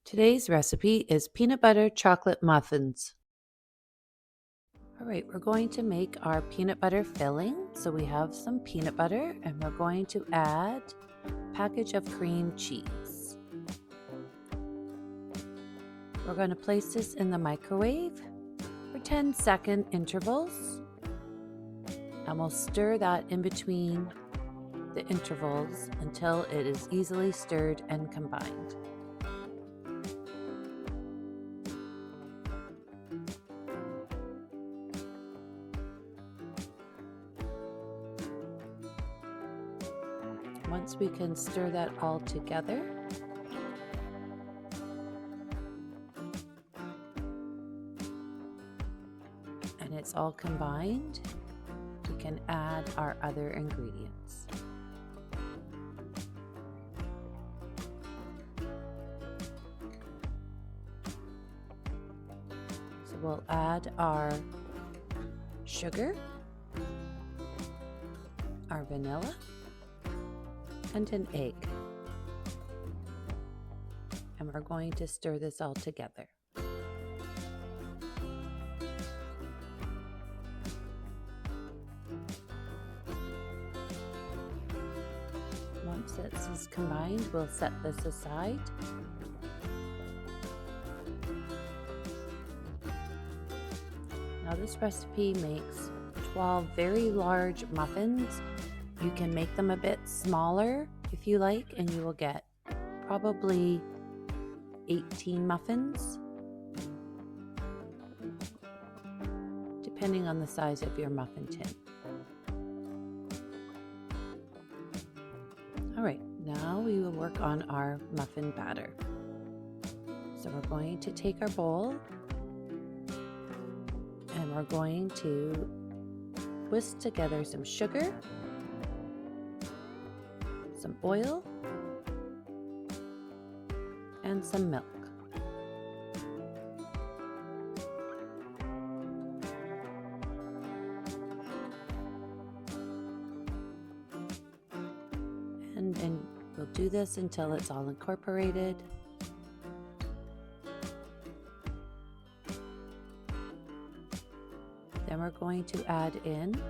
Today's recipe is peanut butter chocolate muffins. All right, we're going to make our peanut butter filling. So we have some peanut butter and we're going to add a package of cream cheese. We're going to place this in the microwave for 10-second intervals. And we'll stir that in between the intervals until it is easily stirred and combined. Once we can stir that all together, and it's all combined, we can add our other ingredients. So we'll add our sugar, our vanilla, and an egg. And we're going to stir this all together. Once this is combined, we'll set this aside. Now this recipe makes 12 very large muffins. You can make them a bit smaller if you like, and you will get probably 18 muffins, depending on the size of your muffin tin. All right, now we will work on our muffin batter. So we're going to take our bowl and we're going to whisk together some sugar, some oil, and some milk. And we'll do this until it's all incorporated. Then we're going to add in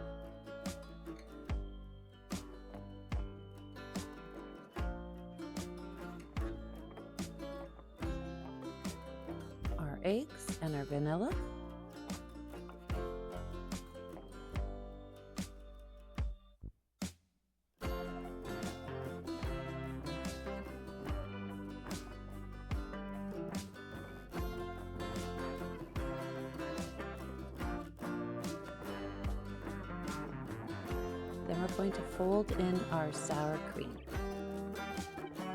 our eggs and our vanilla. Then we're going to fold in our sour cream.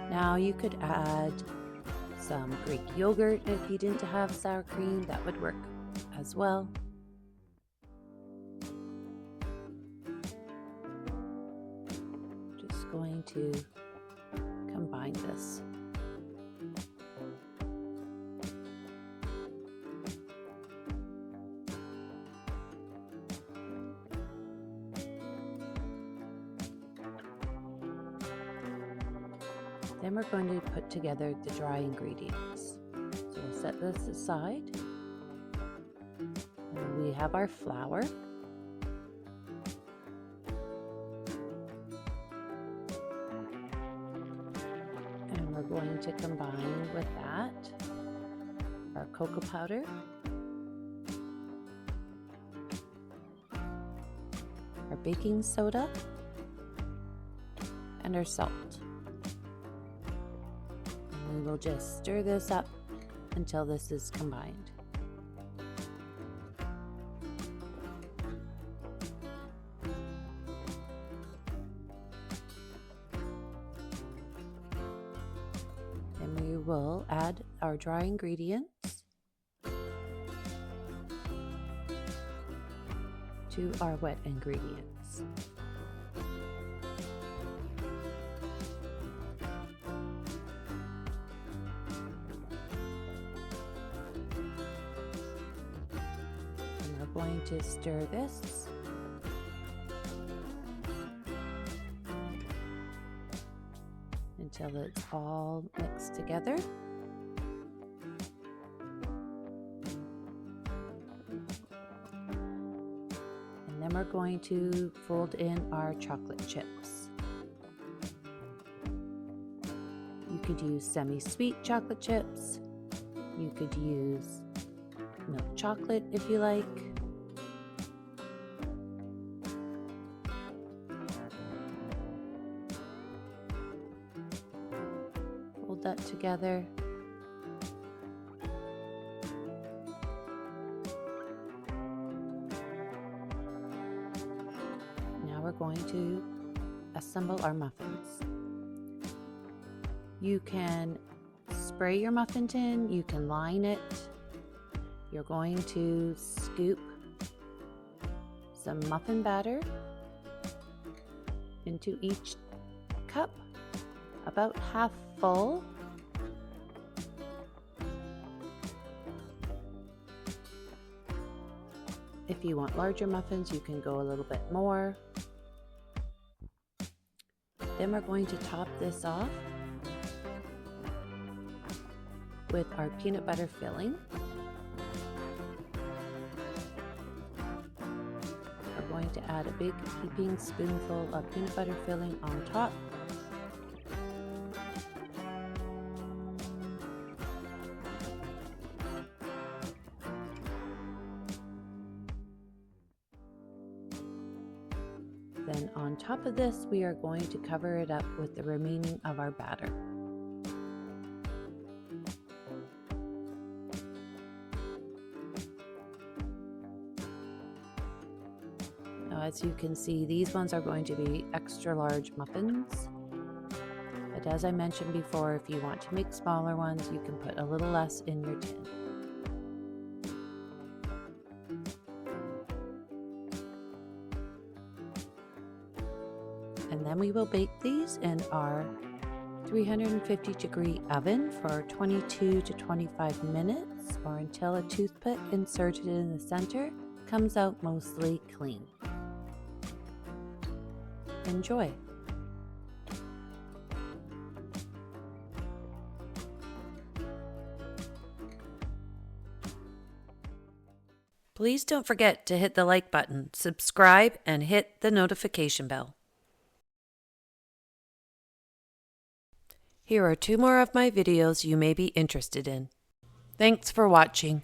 Now you could add some Greek yogurt if you didn't have sour cream, that would work as well. Just going to combine this. Then we're going to put together the dry ingredients. So we'll set this aside. And we have our flour. And we're going to combine with that our cocoa powder, our baking soda, and our salt. We will just stir this up until this is combined. Then we will add our dry ingredients to our wet ingredients. Going to stir this until it's all mixed together. Then we're going to fold in our chocolate chips. You could use semi-sweet chocolate chips. You could use milk chocolate if you like. Fold that together. Now we're going to assemble our muffins. You can spray your muffin tin, you can line it. You're going to scoop some muffin batter into each cup, about half full. If you want larger muffins, you can go a little bit more. Then we're going to top this off with our peanut butter filling. We're going to add a big heaping spoonful of peanut butter filling on top. Then on top of this, we are going to cover it up with the remaining of our batter. As you can see, these ones are going to be extra large muffins. But as I mentioned before, if you want to make smaller ones, you can put a little less in your tin. And then we will bake these in our 350-degree oven for 22 to 25 minutes, or until a toothpick inserted in the center comes out mostly clean. Enjoy! Please don't forget to hit the like button, subscribe, and hit the notification bell. Here are 2 more of my videos you may be interested in. Thanks for watching.